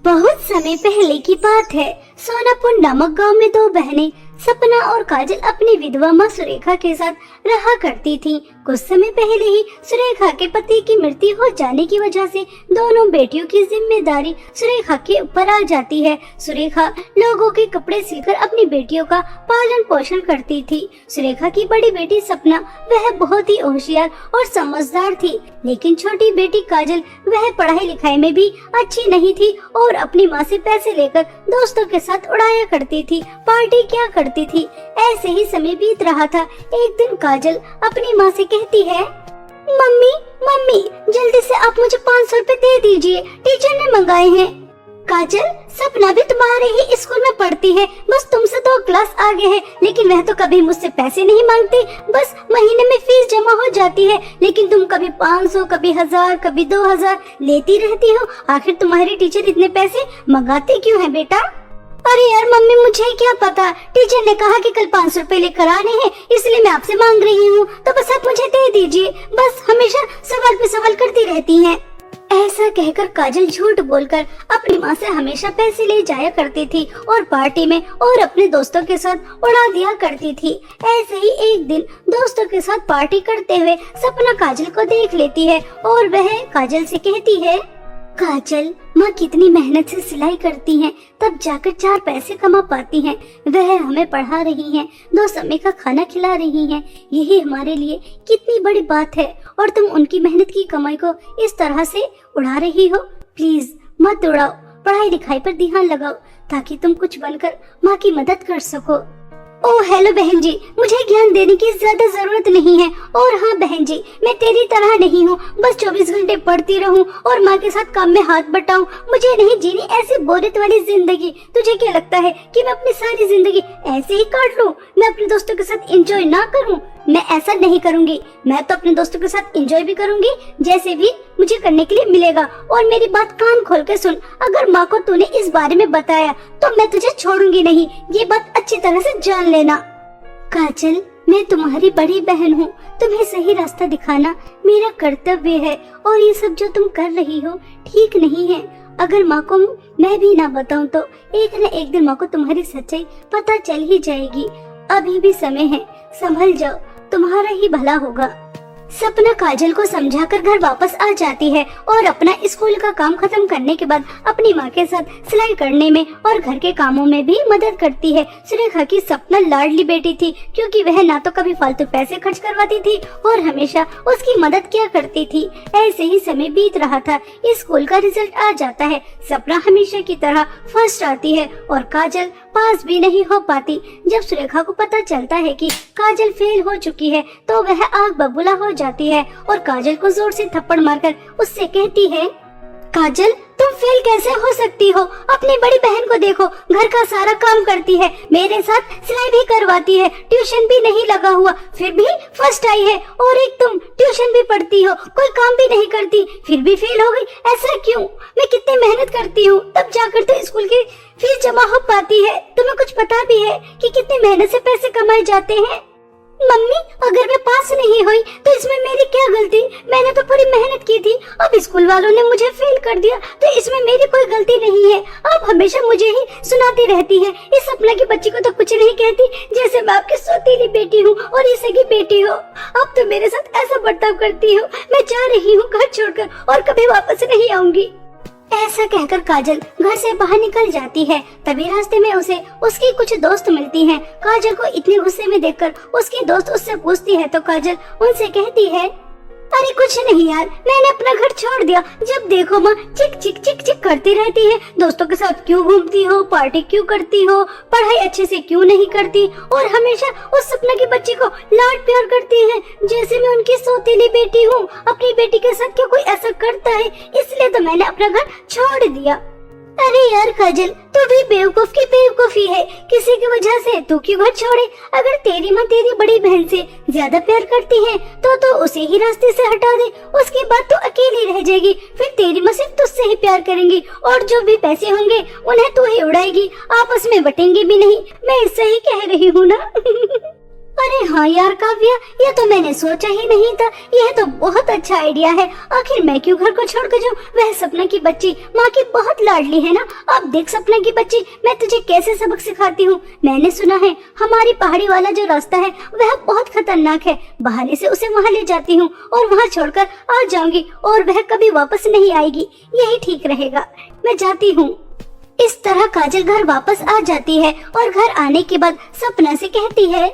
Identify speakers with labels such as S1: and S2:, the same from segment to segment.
S1: बहुत समय पहले की बात है। सोनापुर नामक गांव में दो बहनें सपना और काजल अपनी विधवा माँ सुरेखा के साथ रहा करती थीं। कुछ समय पहले ही सुरेखा के पति की मृत्यु हो जाने की वजह से दोनों बेटियों की जिम्मेदारी सुरेखा के ऊपर आ जाती है। सुरेखा लोगों के कपड़े सिलकर अपनी बेटियों का पालन पोषण करती थी। सुरेखा की बड़ी बेटी सपना वह बहुत ही होशियार और समझदार थी, लेकिन छोटी बेटी काजल वह पढ़ाई लिखाई में भी अच्छी नहीं थी और अपनी माँ से पैसे लेकर दोस्तों के साथ उड़ाया करती थी, पार्टी क्या करती थी। ऐसे ही समय बीत रहा था। एक दिन काजल अपनी माँ से कहती है, मम्मी मम्मी जल्दी से आप मुझे 500 रुपए दे दीजिए, टीचर ने मंगाए हैं। काजल, सपना भी तुम्हारे ही स्कूल में पढ़ती है, बस तुमसे 2 क्लास आगे है, लेकिन वह तो कभी मुझसे पैसे नहीं मांगती, बस महीने में फीस जमा हो जाती है, लेकिन तुम कभी 500, कभी 1000, कभी 2000 लेती रहती हो। आखिर तुम्हारी टीचर इतने पैसे मंगाते क्यों है बेटा? अरे यार मम्मी, मुझे क्या पता, टीचर ने कहा कि कल 500 रुपए लेकर आने हैं, इसलिए मैं आपसे मांग रही हूँ, तो बस आप मुझे दे दीजिए। बस हमेशा सवाल पे सवाल करती रहती हैं। ऐसा कहकर काजल झूठ बोलकर अपनी माँ से हमेशा पैसे ले जाया करती थी और पार्टी में और अपने दोस्तों के साथ उड़ा दिया करती थी। ऐसे ही एक दिन दोस्तों के साथ पार्टी करते हुए सपना काजल को देख लेती है और वह काजल से कहती है, काजल, माँ कितनी मेहनत से सिलाई करती हैं, तब जाकर 4 पैसे कमा पाती हैं। वह हमें पढ़ा रही हैं, 2 समय का खाना खिला रही हैं, यही हमारे लिए कितनी बड़ी बात है, और तुम उनकी मेहनत की कमाई को इस तरह से उड़ा रही हो। प्लीज मत उड़ाओ, पढ़ाई लिखाई पर ध्यान लगाओ ताकि तुम कुछ बनकर माँ की मदद कर सको। ओह हेलो बहन जी, मुझे ज्ञान देने की ज्यादा जरूरत नहीं है। और हाँ बहन जी, मैं तेरी तरह नहीं हूँ, बस 24 घंटे पढ़ती रहूँ और माँ के साथ काम में हाथ बटाऊं। मुझे नहीं जीनी ऐसी बोरियत वाली जिंदगी। तुझे क्या लगता है कि मैं अपनी सारी जिंदगी ऐसे ही काट लूँ? मैं अपने दोस्तों के साथ एंजॉय ना करूँ? मैं ऐसा नहीं करूँगी। मैं तो अपने दोस्तों के साथ एंजॉय भी करूँगी, जैसे भी मुझे करने के लिए मिलेगा। और मेरी बात कान खोल के सुन, अगर माँ को तूने इस बारे में बताया तो मैं तुझे छोड़ूंगी नहीं, ये बात अच्छी तरह से जान लेना। काजल, मैं तुम्हारी बड़ी बहन हूँ, तुम्हें सही रास्ता दिखाना मेरा कर्तव्य है, और ये सब जो तुम कर रही हो ठीक नहीं है। अगर माँ को मैं भी ना बताऊँ तो एक न एक दिन माँ को तुम्हारी सच्चाई पता चल ही जाएगी। अभी भी समय है, संभल जाओ, तुम्हारा ही भला होगा। सपना काजल को समझाकर घर वापस आ जाती है और अपना स्कूल का काम खत्म करने के बाद अपनी माँ के साथ सिलाई करने में और घर के कामों में भी मदद करती है। सुरेखा की सपना लाडली बेटी थी, क्योंकि वह ना तो कभी फालतू पैसे खर्च करवाती थी और हमेशा उसकी मदद किया करती थी। ऐसे ही समय बीत रहा था। स्कूल का रिजल्ट आ जाता है। सपना हमेशा की तरह फर्स्ट आती है और काजल पास भी नहीं हो पाती। जब सुरेखा को पता चलता है कि काजल फेल हो चुकी है तो वह आग बबूला हो जाती है और काजल को जोर से थप्पड़ मारकर उससे कहती है, काजल, तुम फेल कैसे हो सकती हो? अपनी बड़ी बहन को देखो, घर का सारा काम करती है, मेरे साथ सिलाई भी करवाती है, ट्यूशन भी नहीं लगा हुआ, फिर भी फर्स्ट आई है, और एक तुम ट्यूशन भी पढ़ती हो, कोई काम भी नहीं करती, फिर भी फेल हो गई। ऐसा क्यों? मैं कितनी मेहनत करती हूँ, तब जाकर तो स्कूल की फीस जमा हो पाती है। तुम्हें कुछ पता भी है कि कितनी मेहनत से पैसे कमाए जाते हैं? मम्मी, अगर मैं पास नहीं हुई तो इसमें मेरी क्या गलती? मैंने तो पूरी मेहनत की थी, अब स्कूल वालों ने मुझे फेल कर दिया तो इसमें मेरी कोई गलती नहीं है। आप हमेशा मुझे ही सुनाती रहती है। इस सपना की बच्ची को तो कुछ नहीं कहती, जैसे मैं आपकी सौतेली बेटी हूँ और इसे की बेटी हो। अब तो मेरे साथ ऐसा बर्ताव करती हो। मैं जा रही हूँ घर छोड़कर और कभी वापस नहीं आऊंगी। ऐसा कहकर काजल घर से बाहर निकल जाती है। तभी रास्ते में उसे उसकी कुछ दोस्त मिलती हैं। काजल को इतने गुस्से में देखकर उसकी दोस्त उससे पूछती है तो काजल उनसे कहती है, अरे कुछ नहीं यार, मैंने अपना घर छोड़ दिया। जब देखो माँ चिक चिक चिक चिक करती रहती है। दोस्तों के साथ क्यों घूमती हो, पार्टी क्यों करती हो, पढ़ाई अच्छे से क्यों नहीं करती, और हमेशा उस सपना की बच्ची को लाड प्यार करती है जैसे मैं उनकी सौतेली बेटी हूँ। अपनी बेटी के साथ क्या कोई ऐसा करता है? इसलिए तो मैंने अपना घर छोड़ दिया। अरे यार काजल, तू भी बेवकूफ की बेवकूफी है, किसी की वजह से तू क्यों घर छोड़े? अगर तेरी माँ तेरी बड़ी बहन से ज्यादा प्यार करती है तो उसे ही रास्ते से हटा दे, उसके बाद तू अकेली रह जाएगी। फिर तेरी माँ सिर्फ तुझसे ही प्यार करेंगी और जो भी पैसे होंगे उन्हें तू ही उड़ाएगी, आपस में बटेंगे भी नहीं। मैं इससे ही कह रही हूँ ना। अरे हाँ यार काव्या, ये तो मैंने सोचा ही नहीं था। यह तो बहुत अच्छा आइडिया है। आखिर मैं क्यों घर को छोड़कर जाऊँ? वह सपना की बच्ची माँ की बहुत लाडली है ना। अब देख सपना की बच्ची, मैं तुझे कैसे सबक सिखाती हूँ। मैंने सुना है हमारी पहाड़ी वाला जो रास्ता है वह बहुत खतरनाक है। बहाने से उसे वहाँ ले जाती हूँ और वहाँ छोड़कर आ जाऊंगी और वह कभी वापस नहीं आएगी। यही ठीक रहेगा, मैं जाती हूँ। इस तरह काजल घर वापस आ जाती है और घर आने के बाद सपना से कहती है,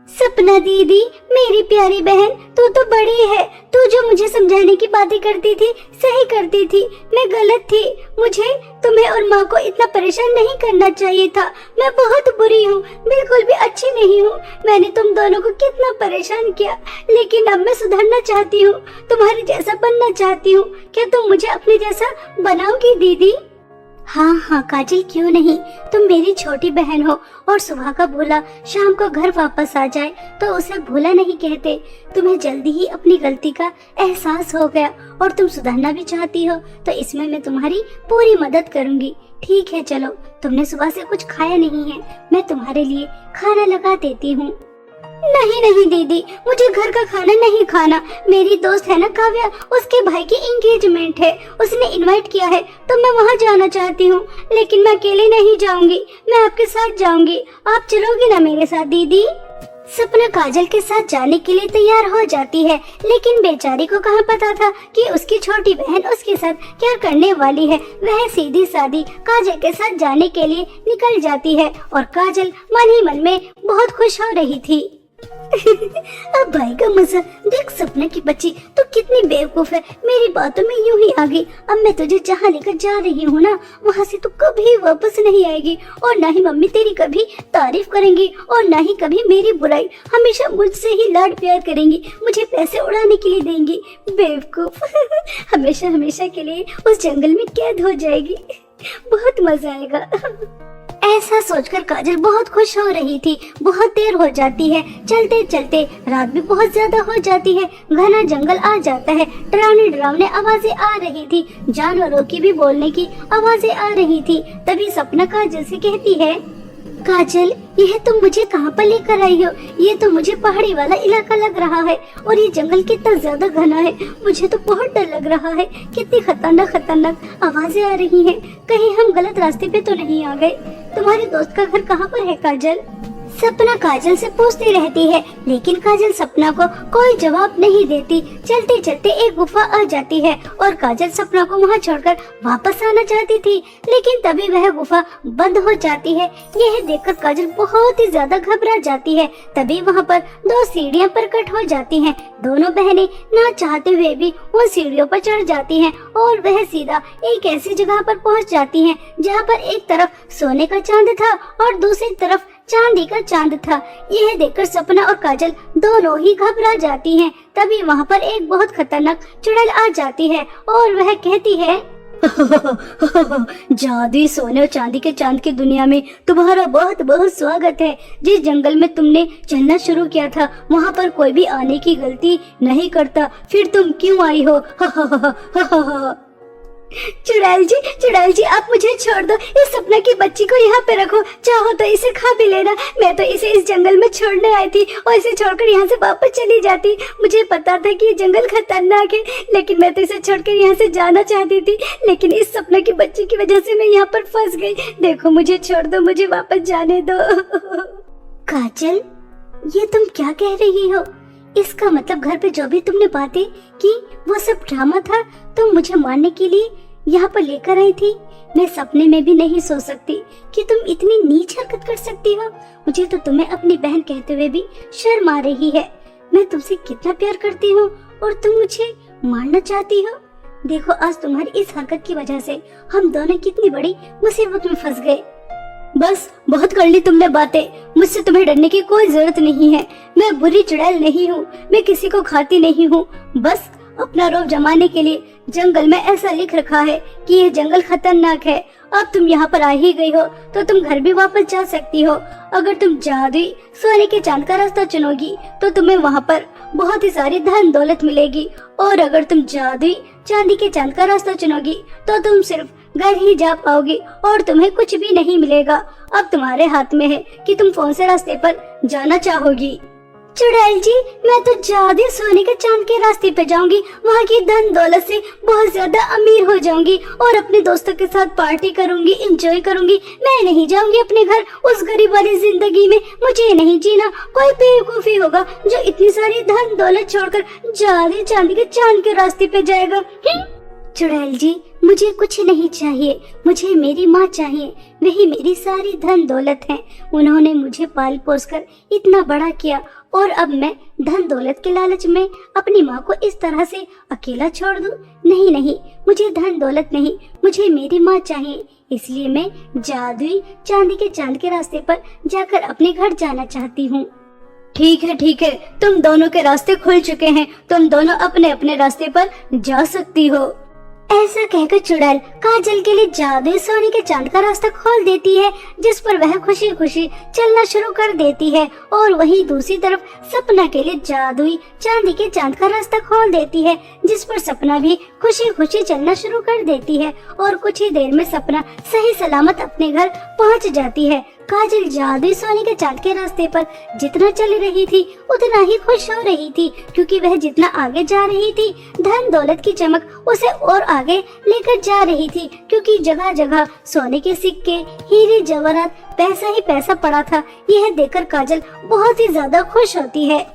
S1: सपना दीदी, मेरी प्यारी बहन, तू तो बड़ी है। तू जो मुझे समझाने की बातें करती थी सही करती थी। मैं गलत थी। मुझे तुम्हें और माँ को इतना परेशान नहीं करना चाहिए था। मैं बहुत बुरी हूँ, बिल्कुल भी अच्छी नहीं हूँ। मैंने तुम दोनों को कितना परेशान किया, लेकिन अब मैं सुधरना चाहती हूँ, तुम्हारे जैसा बनना चाहती हूँ। क्या तुम मुझे अपने जैसा बनाओगी दीदी? हाँ हाँ काजल, क्यों नहीं। तुम मेरी छोटी बहन हो और सुबह का भूला शाम को घर वापस आ जाए तो उसे भूला नहीं कहते। तुम्हें जल्दी ही अपनी गलती का एहसास हो गया और तुम सुधरना भी चाहती हो, तो इसमें मैं तुम्हारी पूरी मदद करूंगी। ठीक है चलो, तुमने सुबह से कुछ खाया नहीं है, मैं तुम्हारे लिए खाना लगा देती हूँ। नहीं नहीं दीदी, मुझे घर का खाना नहीं खाना। मेरी दोस्त है ना काव्या, उसके भाई की एंगेजमेंट है, उसने इनवाइट किया है तो मैं वहाँ जाना चाहती हूँ। लेकिन मैं अकेले नहीं जाऊंगी, मैं आपके साथ जाऊंगी। आप चलोगी ना मेरे साथ दीदी? सपना काजल के साथ जाने के लिए तैयार हो जाती है, लेकिन बेचारी को कहाँ पता था कि उसकी छोटी बहन उसके साथ क्या करने वाली है। वह सीधी सादी काजल के साथ जाने के लिए निकल जाती है और काजल मन ही मन में बहुत खुश हो रही थी। अब भाई का मजा देख। सपना की बच्ची तो कितनी बेवकूफ है, मेरी बातों में यूं ही आ गई। अब मैं तुझे जहाँ लेकर जा रही हूँ ना, वहाँ से तू कभी वापस नहीं आएगी और ना ही मम्मी तेरी कभी तारीफ करेंगी और ना ही कभी मेरी बुराई। हमेशा मुझसे ही लाड प्यार करेंगी, मुझे पैसे उड़ाने के लिए देंगी। बेवकूफ हमेशा हमेशा के लिए उस जंगल में कैद हो जाएगी। बहुत मजा आएगा। ऐसा सोचकर काजल बहुत खुश हो रही थी। बहुत देर हो जाती है, चलते चलते रात भी बहुत ज्यादा हो जाती है। घना जंगल आ जाता है, डरावनी डरावनी आवाजें आ रही थी, जानवरों की भी बोलने की आवाजें आ रही थी। तभी सपना काजल से कहती है, काजल यह तुम मुझे कहाँ पर लेकर आई हो? ये तो मुझे पहाड़ी वाला इलाका लग रहा है और ये जंगल कितना ज्यादा घना है। मुझे तो बहुत डर लग रहा है। कितनी खतरनाक खतरनाक आवाजें आ रही हैं। कहीं हम गलत रास्ते पे तो नहीं आ गए? तुम्हारे दोस्त का घर कहाँ पर है काजल? सपना काजल से पूछती रहती है, लेकिन काजल सपना को कोई जवाब नहीं देती। चलते चलते एक गुफा आ जाती है और काजल सपना को वहाँ छोड़कर वापस आना चाहती थी, लेकिन तभी वह गुफा बंद हो जाती है। यह देखकर काजल बहुत ही ज्यादा घबरा जाती है। तभी वहाँ पर दो सीढ़ियाँ प्रकट हो जाती हैं। दोनों बहनें ना चाहते हुए भी उन सीढ़ियों पर चढ़ जाती हैं और वह सीधा एक ऐसी जगह पर पहुँच जाती हैं जहाँ पर एक तरफ सोने का चांद था और दूसरी तरफ चांदी का चांद था। यह देखकर सपना और काजल दोनों ही घबरा जाती हैं। तभी वहाँ पर एक बहुत खतरनाक चुड़ैल आ जाती है और वह कहती है, जादुई सोने और चांदी के चांद की दुनिया में तुम्हारा बहुत बहुत स्वागत है। जिस जंगल में तुमने चलना शुरू किया था वहाँ पर कोई भी आने की गलती नहीं करता, फिर तुम क्यों आई हो? चुड़ैल जी आप मुझे छोड़ दो। इस सपना की बच्ची को यहाँ पे रखो, चाहो तो इसे खा भी लेना। मैं तो इसे इस जंगल में छोड़ने आई थी और इसे छोड़कर यहाँ से वापस चली जाती। मुझे पता था कि ये जंगल खतरनाक है, लेकिन मैं तो इसे छोड़कर यहाँ से जाना चाहती थी, लेकिन इस सपना की बच्ची की वजह से मैं यहाँ पर फंस गई। देखो मुझे छोड़ दो, मुझे वापस जाने दो। काजल ये तुम क्या कह रही हो? इसका मतलब घर पे जो भी तुमने बातें की वो सब ड्रामा था? तुम मुझे मारने के लिए यहाँ पर लेकर आई थी? मैं सपने में भी नहीं सोच सकती कि तुम इतनी नीच हरकत कर सकती हो। मुझे तो तुम्हें अपनी बहन कहते हुए भी शर्म आ रही है। मैं तुमसे कितना प्यार करती हूँ और तुम मुझे मारना चाहती हो। देखो आज तुम्हारी इस हरकत की वजह से हम दोनों कितनी बड़ी मुसीबत में फंस गए। बस बहुत कर ली तुमने बातें। मुझसे तुम्हें डरने की कोई जरूरत नहीं है। मैं बुरी चुड़ैल नहीं हूँ, मैं किसी को खाती नहीं हूँ। बस अपना रौब जमाने के लिए जंगल में ऐसा लिख रखा है कि यह जंगल खतरनाक है। अब तुम यहाँ पर आ ही गई हो तो तुम घर भी वापस जा सकती हो। अगर तुम जादुई सोने के चांद का रास्ता चुनोगी तो तुम्हें वहाँ पर बहुत ही सारी धन दौलत मिलेगी, और अगर तुम जादुई चांदी के चांद का रास्ता चुनोगी तो तुम सिर्फ घर ही जा पाओगी और तुम्हें कुछ भी नहीं मिलेगा। अब तुम्हारे हाथ में है कि तुम कौन से रास्ते पर जाना चाहोगी। चुड़ैल जी, मैं तो जादू सोने के चांद के रास्ते पे जाऊंगी, वहाँ की धन दौलत से बहुत ज्यादा अमीर हो जाऊंगी और अपने दोस्तों के साथ पार्टी करूंगी, एंजॉय करूंगी। मैं नहीं जाऊंगी अपने घर उस गरीब वाली जिंदगी में, मुझे नहीं जीना। कोई बेवकूफी होगा जो इतनी सारी धन दौलत छोड़कर जादू चांदी के चांद के रास्ते पे जाएगा। चुड़ैल जी, मुझे कुछ नहीं चाहिए, मुझे मेरी माँ चाहिए, वही मेरी सारी धन दौलत है। उन्होंने मुझे पाल पोस कर इतना बड़ा किया और अब मैं धन दौलत के लालच में अपनी माँ को इस तरह से अकेला छोड़ दूं? नहीं नहीं, मुझे धन दौलत नहीं, मुझे मेरी माँ चाहिए। इसलिए मैं जादुई चांदी के चांद के रास्ते पर जाकर अपने घर जाना चाहती हूँ। ठीक है, तुम दोनों के रास्ते खुल चुके हैं, तुम दोनों अपने अपने रास्ते पर जा सकती हो। ऐसा कहकर चुड़ैल काजल के लिए जादुई सोने के चांद का रास्ता खोल देती है, जिस पर वह खुशी खुशी चलना शुरू कर देती है। और वहीं दूसरी तरफ सपना के लिए जादुई चांदी के चांद का रास्ता खोल देती है, जिस पर सपना भी खुशी खुशी चलना शुरू कर देती है। और कुछ ही देर में सपना सही सलामत अपने घर पहुंच जाती है। काजल जादुई सोने के चांद के रास्ते पर जितना चल रही थी उतना ही खुश हो रही थी, क्योंकि वह जितना आगे जा रही थी धन दौलत की चमक उसे और आगे लेकर जा रही थी, क्योंकि जगह जगह सोने के सिक्के, हीरे जवाहरात, पैसा ही पैसा पड़ा था। यह देखकर काजल बहुत ही ज्यादा खुश होती है।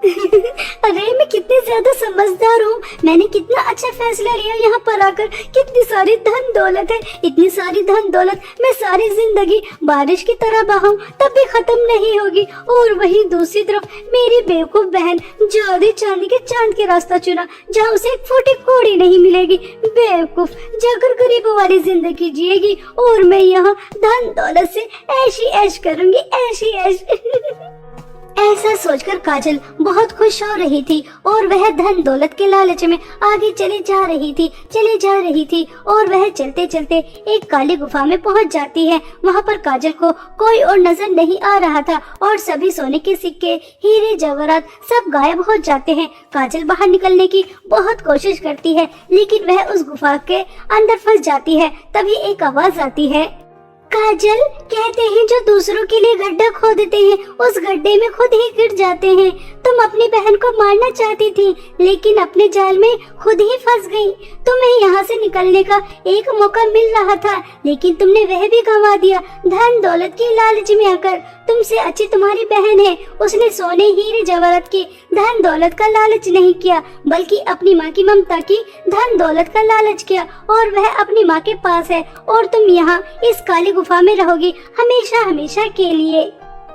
S1: अरे मैं कितनी ज्यादा समझदार हूँ, मैंने कितना अच्छा फैसला लिया यहाँ पर आकर। कितनी सारी धन दौलत है, इतनी सारी धन दौलत मैं सारी जिंदगी बारिश की तरह बहाऊं तब भी खत्म नहीं होगी। और वहीं दूसरी तरफ मेरी बेवकूफ बहन जादुई चांदी के चांद के रास्ता चुना, जहाँ उसे एक फूटी कौड़ी नहीं मिलेगी। बेवकूफ, जाकर गरीबों वाली जिंदगी जिएगी और मैं यहाँ धन दौलत से ऐशी ऐश करूंगी, ऐशी ऐश। ऐसा सोचकर काजल बहुत खुश हो रही थी और वह धन दौलत के लालच में आगे चली जा रही थी और वह चलते चलते एक काली गुफा में पहुंच जाती है। वहां पर काजल को कोई और नजर नहीं आ रहा था और सभी सोने के सिक्के, हीरे जवाहरात सब गायब हो जाते हैं। काजल बाहर निकलने की बहुत कोशिश करती है, लेकिन वह उस गुफा के अंदर फंस जाती है। तभी एक आवाज आती है, काजल, कहते हैं जो दूसरों के लिए गड्ढा खोदते हैं उस गड्ढे में खुद ही गिर जाते हैं। तुम अपनी बहन को मारना चाहती थी, लेकिन अपने जाल में खुद ही फंस गई। तुम्हें यहाँ से निकलने का एक मौका मिल रहा था, लेकिन तुमने वह भी गंवा दिया धन दौलत की लालच में आकर। तुमसे अच्छी तुम्हारी बहन है, उसने सोने हीरे जवाहरात की धन दौलत का लालच नहीं किया, बल्कि अपनी माँ की ममता की धन दौलत का लालच किया और वह अपनी माँ के पास है। और तुम यहाँ इस काली गुफा में रहोगी हमेशा हमेशा के लिए।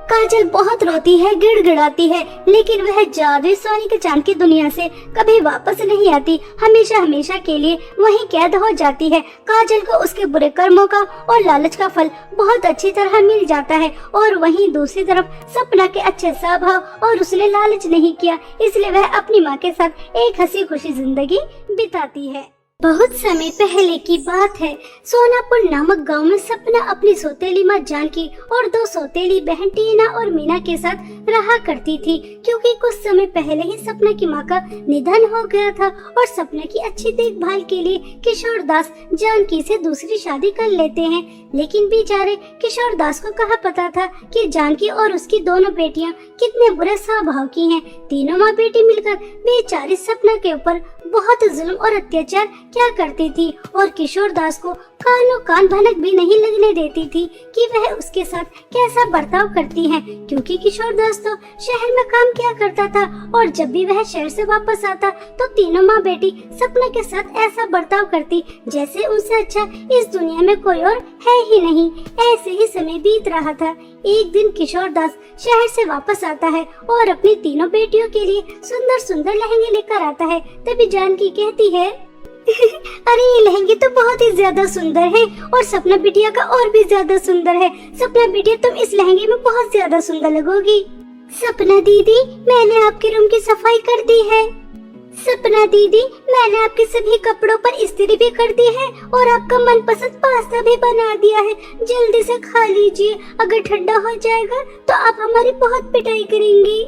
S1: काजल बहुत रोती है, गिड़गिड़ाती है, लेकिन वह जादुई सोने के चांद की दुनिया से कभी वापस नहीं आती, हमेशा हमेशा के लिए वहीं कैद हो जाती है। काजल को उसके बुरे कर्मों का और लालच का फल बहुत अच्छी तरह मिल जाता है। और वहीं दूसरी तरफ सपना के अच्छे स्वभाव और उसने लालच नहीं किया, इसलिए वह अपनी माँ के साथ एक हंसी खुशी जिंदगी बिताती है। बहुत समय पहले की बात है। सोनापुर नामक गांव में सपना अपनी सौतेली माँ जानकी और दो सौतेली बहन टीना और मीना के साथ रहा करती थी, क्योंकि कुछ समय पहले ही सपना की माँ का निधन हो गया था और सपना की अच्छी देखभाल के लिए किशोर दास जानकी से दूसरी शादी कर लेते हैं। लेकिन बेचारे किशोर दास को कहाँ पता था कि जानकी और उसकी दोनों बेटियां कितने बुरे स्वभाव की हैं। तीनों माँ बेटी मिलकर बेचारी सपना के ऊपर बहुत जुल्म और अत्याचार क्या करती थी और किशोर दास को कानो कान भनक भी नहीं लगने देती थी कि वह उसके साथ कैसा बर्ताव करती है, क्योंकि किशोर दास तो शहर में काम किया करता था और जब भी वह शहर से वापस आता तो तीनों माँ बेटी सपना के साथ ऐसा बर्ताव करती जैसे उनसे अच्छा इस दुनिया में कोई और है ही नहीं। ऐसे ही समय बीत रहा था। एक दिन किशोर दास शहर से वापस आता है और अपनी तीनों बेटियों के लिए सुंदर सुंदर लहंगे लेकर आता है। तभी जानकी कहती है, अरे ये लहंगे तो बहुत ही ज्यादा सुंदर है और सपना बिटिया का और भी ज्यादा सुंदर है। सपना बिटिया, तुम इस लहंगे में बहुत ज्यादा सुंदर लगोगी। सपना दीदी, मैंने आपके रूम की सफाई कर दी है। सपना दीदी, मैंने आपके सभी कपड़ों पर इस्त्री भी कर दी है और आपका मनपसंद पास्ता भी बना दिया है। जल्दी से खा लीजिए, अगर ठंडा हो जाएगा तो आप हमारी बहुत पिटाई करेंगी।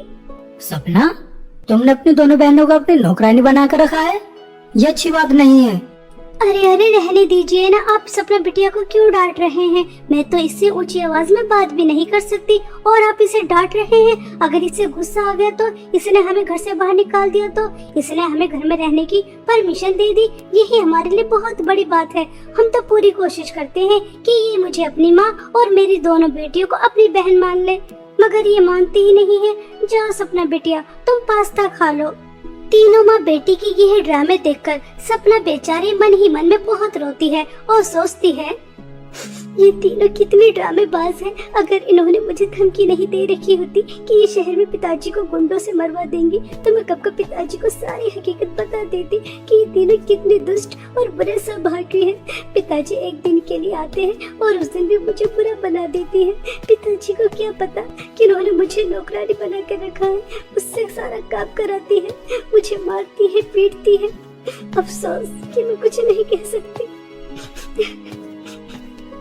S2: सपना, तुमने अपनी दोनों बहनों को अपनी नौकरानी बना कर रखा है, ये अच्छी बात नहीं है।
S1: अरे अरे रहने दीजिए ना, आप सपना बिटिया को क्यों डांट रहे हैं? मैं तो इससे ऊंची आवाज में बात भी नहीं कर सकती और आप इसे डांट रहे हैं। अगर इससे गुस्सा आ गया तो इसने हमें घर से बाहर निकाल दिया, तो इसने हमें घर में रहने की परमिशन दे दी। यही हमारे लिए बहुत बड़ी बात है। हम तो पूरी कोशिश करते हैं कि ये मुझे अपनी माँ और मेरी दोनों बेटियों को अपनी बहन मान ले, मगर ये मानती ही नहीं है। जाओ सपना बिटिया, तुम पास्ता खा लो। तीनों माँ बेटी की यह ड्रामे देखकर सपना बेचारी मन ही मन में बहुत रोती है और सोचती है, ये तीनों कितने ड्रामेबाज हैं। अगर इन्होंने मुझे धमकी नहीं दे रखी होती कि ये शहर में पिताजी को गुंडों से मरवा देंगी, तो मैं कब पिताजी को सारी हकीकत बता देती कि ये तीनों कितने दुष्ट और बुरे स्वभाव के हैं। पिताजी एक दिन के लिए आते हैं और उस दिन भी मुझे बुरा बना देते हैं। पिताजी को क्या पता कि इन्होंने मुझे नौकरानी बना कर रखा है, मुझसे सारा काम कराती है, मुझे मारती है, पीटती है। अफसोस कि मैं कुछ नहीं कह सकती।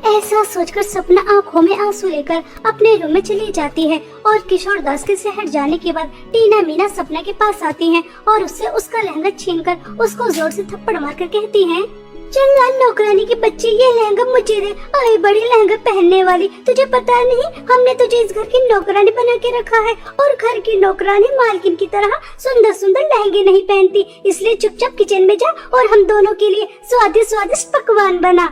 S1: ऐसा सोचकर सपना आंखों में आंसू लेकर अपने रूम में चली जाती है और किशोर दास के शहर जाने के बाद टीना मीना सपना के पास आती हैं और उससे उसका लहंगा छीनकर उसको जोर से थप्पड़ मारकर कहती हैं, चल नौकरानी के बच्चे, ये लहंगा मुझे दे। आई बड़ी लहंगा पहनने वाली, तुझे पता नहीं हमने तुझे इस घर की नौकरानी बना के रखा है और घर की नौकरानी मालकिन की तरह सुंदर सुंदर लहंगे नहीं पहनती। इसलिए चुपचाप किचन में जा और हम दोनों के लिए स्वादिष्ट स्वादिष्ट पकवान बना।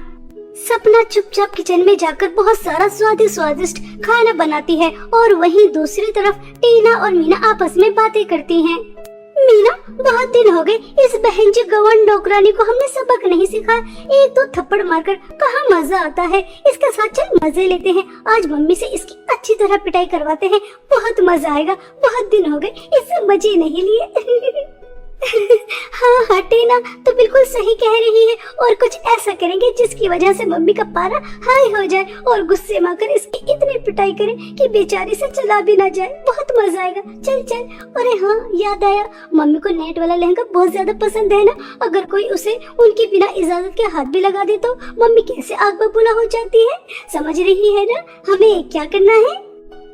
S1: सपना चुपचाप किचन में जाकर बहुत सारा स्वादिष्ट खाना बनाती है और वहीं दूसरी तरफ टीना और मीना आपस में बातें करती हैं। मीना, बहुत दिन हो गए इस बहन जी गवन नौकरानी को हमने सबक नहीं सिखाया। एक दो थप्पड़ मारकर कहाँ मजा आता है, इसके साथ चल मजे लेते हैं। आज मम्मी से इसकी अच्छी तरह पिटाई करवाते हैं, बहुत मजा आएगा। बहुत दिन हो गए इससे मजे नहीं लिए। हाँ टीना तो बिल्कुल सही कह रही है, और कुछ ऐसा करेंगे जिसकी वजह से मम्मी का पारा हाई हो जाए और गुस्से में आकर इसकी इतनी पिटाई करें कि बेचारी से चला भी ना जाए। बहुत मजा आएगा, चल चल। अरे हाँ याद आया, मम्मी को नेट वाला लहंगा बहुत ज्यादा पसंद है ना। अगर कोई उसे उनकी बिना इजाजत के हाथ भी लगा दे तो मम्मी कैसे आग बबूला हो जाती है। समझ रही है ना हमें क्या करना है?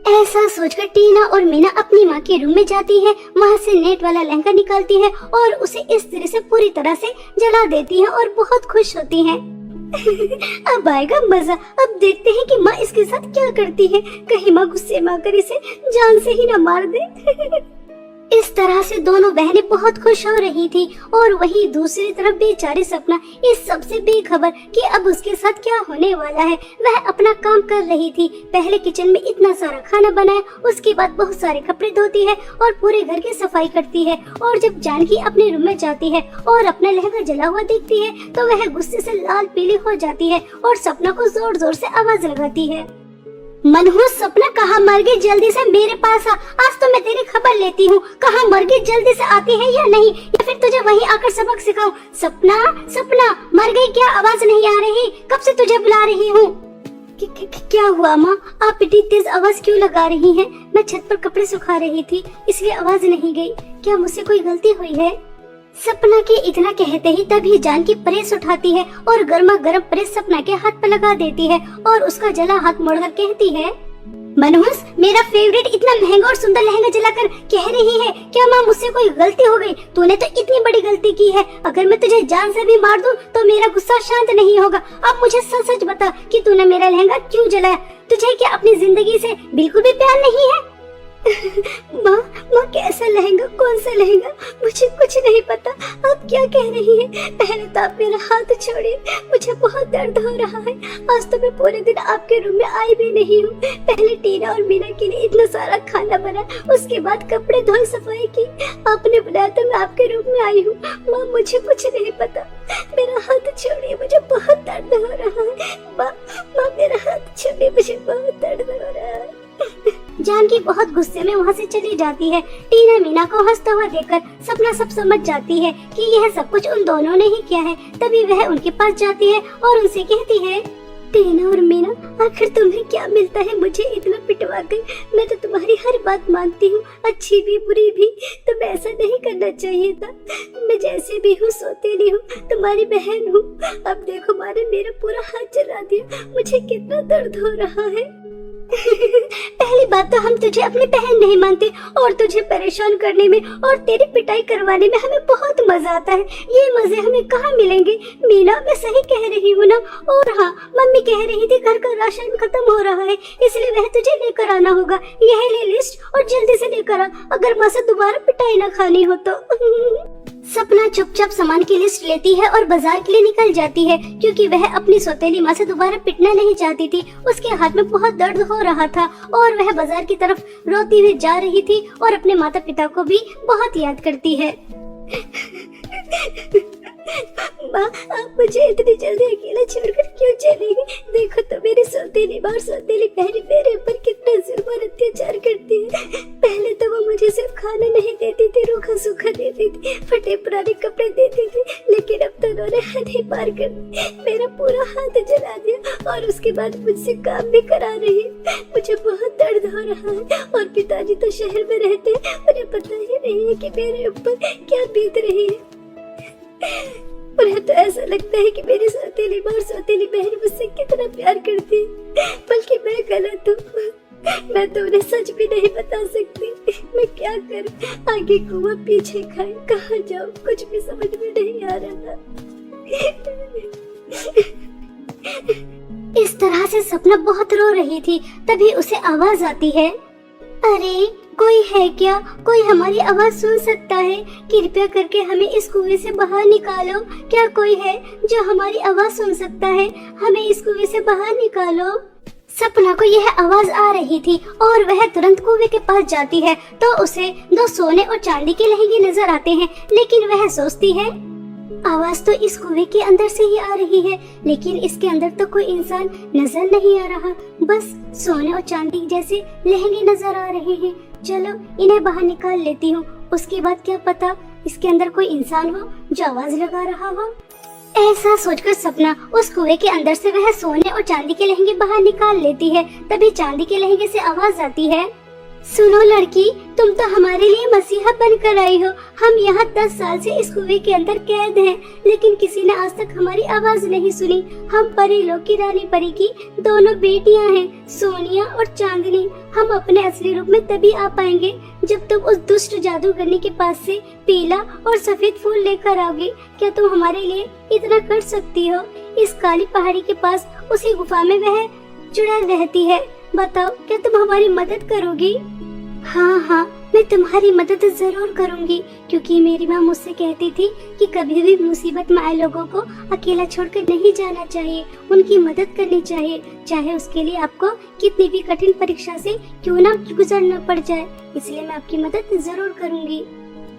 S1: ऐसा सोचकर टीना और मीना अपनी माँ के रूम में जाती है, वहाँ से नेट वाला लहंगा निकालती है और उसे इस तरह से पूरी तरह से जला देती है और बहुत खुश होती है। अब आएगा मजा। अब देखते हैं कि माँ इसके साथ क्या करती है। कहीं माँ गुस्से में आकर इसे जान से ही न मार दे। इस तरह से दोनों बहनें बहुत खुश हो रही थी और वहीं दूसरी तरफ बेचारी सपना इस सब से बेखबर कि अब उसके साथ क्या होने वाला है। वह अपना काम कर रही थी। पहले किचन में इतना सारा खाना बनाया, उसके बाद बहुत सारे कपड़े धोती है और पूरे घर की सफाई करती है। और जब जानकी अपने रूम में जाती है और अपना लहंगा जला हुआ देखती है तो वह गुस्से से लाल पीली हो जाती है और सपना को जोर जोर से आवाज लगाती है, मनहूस सपना कहाँ मर गई, जल्दी से मेरे पास आ। आज तो मैं तेरी खबर लेती हूँ, कहाँ मर गई, जल्दी से आती है या नहीं, या फिर तुझे वहीं आकर सबक सिखाऊं। सपना सपना मर गई क्या? आवाज नहीं आ रही, कब से तुझे बुला रही हूँ। क्या हुआ माँ, आप इतनी तेज आवाज क्यों लगा रही हैं? मैं छत पर कपड़े सुखा रही थी इसलिए आवाज नहीं गई। क्या मुझसे कोई गलती हुई है? सपना के इतना कहते ही तभी जानकी प्रेस उठाती है और गर्मा गर्म प्रेस सपना के हाथ पर लगा देती है और उसका जला हाथ मोड़कर कहती है, मनहूस मेरा फेवरेट इतना महंगा और सुंदर लहंगा जलाकर कह रही है क्या माँ मुझसे कोई गलती हो गई? तूने तो इतनी बड़ी गलती की है, अगर मैं तुझे जान से भी मार दूं तो मेरा गुस्सा शांत नहीं होगा। अब मुझे सच सच बता कि तूने मेरा लहंगा क्यों जलाया? तुझे क्या अपनी जिंदगी से बिल्कुल भी प्यार नहीं है? माँ कैसा लहंगा, कौन सा लहंगा? मुझे कुछ नहीं पता, आप क्या कह रही हैं? पहले तो आप मेरा हाथ छोड़िए, मुझे बहुत दर्द हो रहा है। आज तो मैं पूरे दिन आपके रूम में आई भी नहीं हूँ। पहले टीना और मीना के लिए इतना सारा खाना बना, उसके बाद कपड़े धोए, सफाई की, आपने बुलाया तो मैं आपके रूम में आई हूँ। माँ मुझे कुछ नहीं पता, मेरा हाथ छोड़िए, मुझे बहुत दर्द हो रहा है। माँ मेरा हाथ छोड़िए, मुझे बहुत दर्द हो रहा है। जानकी बहुत गुस्से में वहाँ से चली जाती है। टीना मीना को हंसता हुआ देखकर सपना सब समझ जाती है कि यह सब कुछ उन दोनों ने ही किया है। तभी वह उनके पास जाती है और उनसे कहती है, टीना और मीना आखिर तुम्हें क्या मिलता है मुझे इतना पिटवा कर? मैं तो तुम्हारी हर बात मानती हूँ, अच्छी भी बुरी भी। तुम्हें ऐसा नहीं करना चाहिए था। मैं जैसे भी हूँ सौतेली हूँ, तुम्हारी बहन हूँ। अब देखो मारे मेरा पूरा हाथ जला दिया, मुझे कितना दर्द हो रहा है। पहली बात तो हम तुझे अपनी बहन नहीं मानते और तुझे परेशान करने में और तेरी पिटाई करवाने में हमें बहुत मजा आता है। ये मजे हमें कहाँ मिलेंगे? मीना, मैं सही कह रही हूँ ना? और हाँ, मम्मी कह रही थी घर का राशन खत्म हो रहा है, इसलिए वह तुझे लेकर आना होगा। यह ले लिस्ट और जल्दी से लेकर आ, अगर माँ से दोबारा पिटाई न खानी हो तो। सपना चुपचाप सामान की लिस्ट लेती है और बाजार के लिए निकल जाती है, क्योंकि वह अपनी सौतेली माँ से दोबारा पिटना नहीं चाहती थी। उसके हाथ में बहुत दर्द हो रहा था और वह बाजार की तरफ रोती हुई जा रही थी और अपने माता पिता को भी बहुत याद करती है। माँ, आप मुझे इतनी जल्दी अकेला छोड़कर क्यों चली गई? देखो तो मेरी सौतेली माँ, सौतेली बहन मेरे ऊपर कितना जुल्म और अत्याचार करती है। पहले तो वो मुझे सिर्फ खाना नहीं देती थी, रूखा सूखा देती थी, फटे पुराने कपड़े देती थी, लेकिन अब तो उन्होंने हद ही पार कर दी। मेरा पूरा हाथ जला दिया और उसके बाद मुझसे काम भी करा रही है। मुझे बहुत दर्द हो रहा है और पिताजी तो शहर में रहते हैं, उन्हें पता ही नहीं है कि मेरे ऊपर क्या बीत रही है। उन्हें तो ऐसा लगता है कि मेरी सौतेली माँ, सौतेली बहन मुझसे कितना प्यार करती है, बल्कि मैं गलत हूँ। मैं तो उन्हें सच भी नहीं बता सकती। मैं क्या करूँ? आगे कुआं पीछे खाए, कहाँ जाऊँ? कुछ भी समझ में नहीं आ रहा। इस तरह से सपना बहुत रो रही थी, तभी उसे आवाज आती है। अरे, कोई है क्या? कोई हमारी आवाज सुन सकता है? कृपया करके हमें इस कुएं से बाहर निकालो। क्या कोई है जो हमारी आवाज सुन सकता है? हमें इस कुएं से बाहर निकालो। सपना को यह आवाज आ रही थी और वह तुरंत कुएं के पास जाती है तो उसे 2 सोने और चांदी के लहंगे नजर आते हैं, लेकिन वह सोचती है आवाज तो इस कुएं के अंदर से ही आ रही है, लेकिन इसके अंदर तो कोई इंसान नजर नहीं आ रहा, बस सोने और चांदी जैसे लहंगे नजर आ रहे हैं। चलो इन्हें बाहर निकाल लेती हूँ, उसके बाद क्या पता इसके अंदर कोई इंसान हो जो आवाज लगा रहा हो। ऐसा सोचकर सपना उस कुएं के अंदर से वह सोने और चांदी के लहंगे बाहर निकाल लेती है। तभी चांदी के लहंगे से आवाज आती है, सुनो लड़की, तुम तो हमारे लिए मसीहा बनकर आई हो। हम यहाँ 10 साल से इस कुएं के अंदर कैद हैं, लेकिन किसी ने आज तक हमारी आवाज नहीं सुनी। हम परी लोग की रानी परी की 2 बेटियां हैं, सोनिया और चांदनी। हम अपने असली रूप में तभी आ पाएंगे जब तुम उस दुष्ट जादूगरनी के पास से पीला और सफेद फूल लेकर आओगे। क्या तुम हमारे लिए इतना कर सकती हो? इस काली पहाड़ी के पास उसी गुफा में वह जुड़ा रहती है। बताओ, क्या तुम हमारी मदद करोगी? हाँ, मैं तुम्हारी मदद जरूर करूंगी, क्योंकि मेरी माँ मुझसे कहती थी कि कभी भी मुसीबत में आए लोगों को अकेला छोड़कर नहीं जाना चाहिए, उनकी मदद करनी चाहिए, चाहे उसके लिए आपको कितनी भी कठिन परीक्षा से क्यों ना गुजरना पड़ जाए। इसलिए मैं आपकी मदद जरूर करूंगी।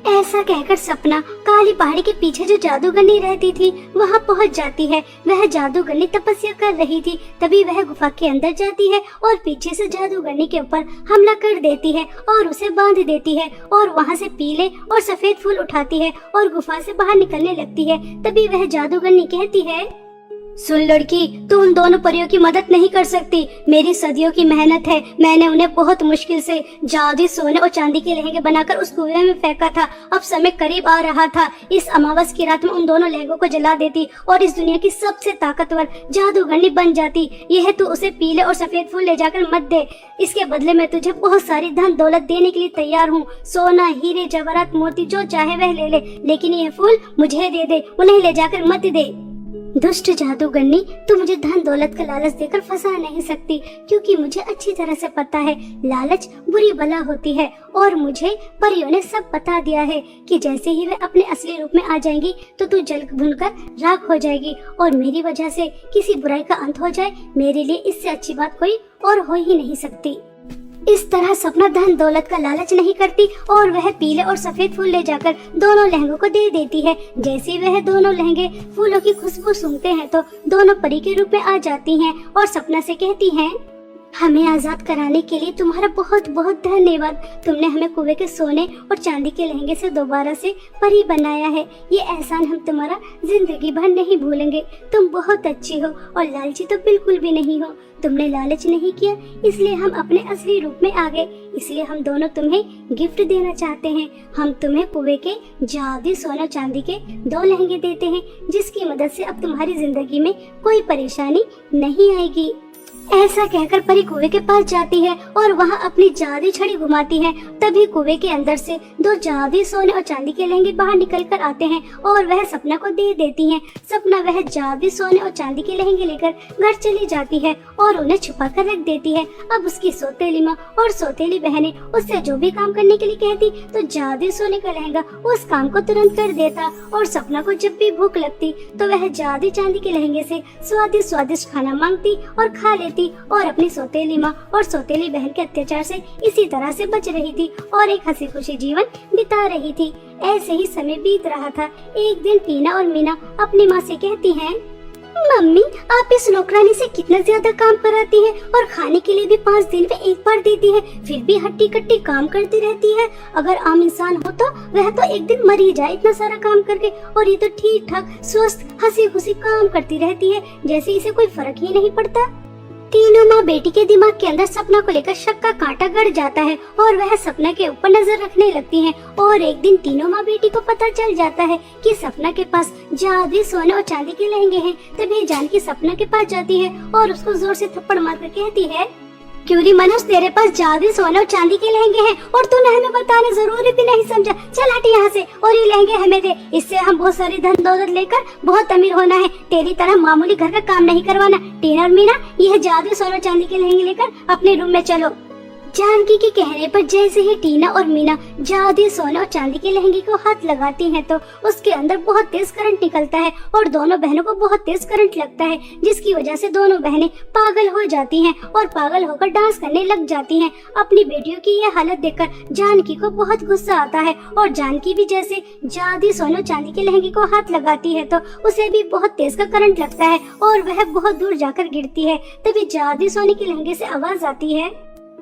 S1: ऐसा कहकर सपना काली पहाड़ी के पीछे जो जादूगरनी रहती थी वहां पहुंच जाती है। वह जादूगरनी तपस्या कर रही थी। तभी वह गुफा के अंदर जाती है और पीछे से जादूगरनी के ऊपर हमला कर देती है और उसे बांध देती है और वहां से पीले और सफेद फूल उठाती है और गुफा से बाहर निकलने लगती है। तभी वह जादूगरनी कहती है, सुन लड़की, तू उन दोनों परियों की मदद नहीं कर सकती। मेरी सदियों की मेहनत है। मैंने उन्हें बहुत मुश्किल से जादुई सोने और चांदी के लहंगे बनाकर उस कुएं में फेंका था। अब समय करीब आ रहा था। इस अमावस की रात में उन दोनों लहंगों को जला देती और इस दुनिया की सबसे ताकतवर जादूगरनी बन जाती। यह तू उसे पीले और सफेद फूल ले जाकर मत दे। इसके बदले में तुझे बहुत सारी धन दौलत देने के लिए तैयार हूँ। सोना, हीरे, जवाहरात, मोती जो चाहे वह ले ले, लेकिन ये फूल मुझे दे दे, उन्हें ले जाकर मत दे। दुष्ट जादूगरनी, तू मुझे धन दौलत का लालच देकर फंसा नहीं सकती, क्योंकि मुझे अच्छी तरह से पता है लालच बुरी बला होती है और मुझे परियों ने सब बता दिया है कि जैसे ही वे अपने असली रूप में आ जाएंगी तो तू जल भुनकर राख हो जाएगी और मेरी वजह से किसी बुराई का अंत हो जाए। मेरे लिए इससे अच्छी बात कोई और हो ही नहीं सकती। इस तरह सपना धन दौलत का लालच नहीं करती और वह पीले और सफेद फूल ले जाकर दोनों लहंगों को दे देती है। जैसे ही वह दोनों लहंगे फूलों की खुशबू सूंघते हैं तो दोनों परी के रूप में आ जाती हैं और सपना से कहती हैं, हमें आजाद कराने के लिए तुम्हारा बहुत बहुत धन्यवाद। तुमने हमें कुएं के सोने और चांदी के लहंगे से दोबारा से परी बनाया है। ये एहसान हम तुम्हारा जिंदगी भर नहीं भूलेंगे। तुम बहुत अच्छी हो और लालची तो बिल्कुल भी नहीं हो। तुमने लालच नहीं किया, इसलिए हम अपने असली रूप में आ गए। इसलिए हम दोनों तुम्हें गिफ्ट देना चाहते हैं। हम तुम्हें कुएं के जादुई सोना चांदी के 2 लहंगे देते हैं, जिसकी मदद से अब तुम्हारी जिंदगी में कोई परेशानी नहीं आएगी। ऐसा कहकर परी कुएं के पास जाती है और वहाँ अपनी जादुई छड़ी घुमाती है। तभी कुएं के अंदर से दो जादुई सोने और चांदी के लहंगे बाहर निकल कर आते हैं और वह सपना को दे देती हैं। सपना वह जादुई सोने और चांदी के लहंगे लेकर घर चली जाती है और उन्हें छुपा कर रख देती है। अब उसकी सौतेली माँ और सौतेली बहनें उससे जो भी काम करने के लिए कहती तो जादुई सोने का लहंगा उस काम को तुरंत कर देता और सपना को जब भी भूख लगती तो वह जादुई चांदी के लहंगे से स्वादिष्ट स्वादिष्ट खाना मांगती और खा लेती और अपनी सौतेली माँ और सौतेली बहन के अत्याचार से इसी तरह से बच रही थी और एक हंसी खुशी जीवन बिता रही थी। ऐसे ही समय बीत रहा था। एक दिन टीना और मीना अपनी माँ से कहती हैं, मम्मी आप इस नौकरानी से कितना ज्यादा काम कराती हैं और खाने के लिए भी 5 दिन में एक बार देती है, फिर भी हट्टी कट्टी काम करती रहती है। अगर आम इंसान हो तो वह तो एक दिन मर ही जाए इतना सारा काम करके, और ये तो ठीक ठाक स्वस्थ हंसी खुशी काम करती रहती है जैसे इसे कोई फर्क ही नहीं पड़ता। तीनों माँ बेटी के दिमाग के अंदर सपना को लेकर शक का कांटा गड़ जाता है और वह सपना के ऊपर नजर रखने लगती हैं। और एक दिन तीनों माँ बेटी को पता चल जाता है कि सपना के पास जादुई सोने और चांदी के लहंगे हैं। तभी जानकी सपना के पास जाती है और उसको जोर से थप्पड़ मारकर कहती है, क्यों री मनुष्य तेरे पास जादुई सोने और चांदी के लहंगे हैं और तूने हमें बताना जरूरी भी नहीं समझा। चल हट यहाँ से और ये लहंगे हमें दे, इससे हम बहुत सारी धन दौलत लेकर बहुत अमीर होना है, तेरी तरह मामूली घर का काम नहीं करवाना। टीना और मीना यह जादुई सोने और चांदी के लहंगे लेकर अपने रूम में चलो। जानकी के कहने पर जैसे ही टीना और मीना जादुई सोने और चांदी के लहंगे को हाथ लगाती हैं तो उसके अंदर बहुत तेज करंट निकलता है और दोनों बहनों को बहुत तेज करंट लगता है, जिसकी वजह से दोनों बहनें पागल हो जाती हैं और पागल होकर डांस करने लग जाती हैं। अपनी बेटियों की यह हालत देखकर जानकी को बहुत गुस्सा आता है और जानकी भी जैसे जादुई सोने और चांदी के लहंगे को हाथ लगाती है तो उसे भी बहुत तेज का करंट लगता है और वह बहुत दूर जाकर गिरती है। तभी जादुई सोने के लहंगे से आवाज आती है,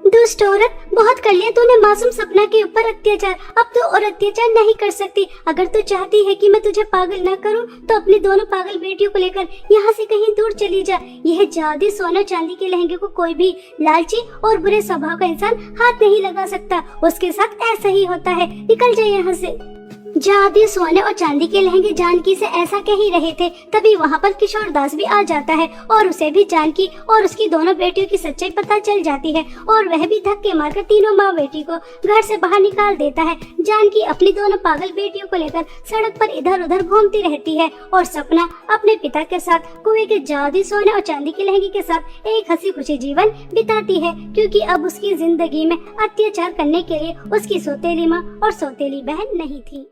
S1: दुष्ट औरत, बहुत कर लिया तूने मासूम सपना के ऊपर अत्याचार, अब तू और अत्याचार नहीं कर सकती। अगर तू चाहती है कि मैं तुझे पागल न करूं तो अपनी दोनों पागल बेटियों को लेकर यहाँ से कहीं दूर चली जा। यह जादुई सोना चांदी के लहंगे को कोई भी लालची और बुरे स्वभाव का इंसान हाथ नहीं लगा सकता, उसके साथ ऐसा ही होता है, निकल जाए यहाँ से। जादुई सोने और चांदी के लहंगे जानकी से ऐसा कह ही रहे थे, तभी वहाँ पर किशोर दास भी आ जाता है और उसे भी जानकी और उसकी दोनों बेटियों की सच्चाई पता चल जाती है और वह भी धक्के मारकर तीनों माँ बेटी को घर से बाहर निकाल देता है। जानकी अपनी दोनों पागल बेटियों को लेकर सड़क पर इधर उधर घूमती रहती है और सपना अपने पिता के साथ कुएं के जादुई सोने और चांदी के लहंगे के साथ एक हंसी खुशी जीवन बिताती है, क्योंकि अब उसकी जिंदगी में अत्याचार करने के लिए उसकी सौतेली माँ और सौतेली बहन नहीं थी।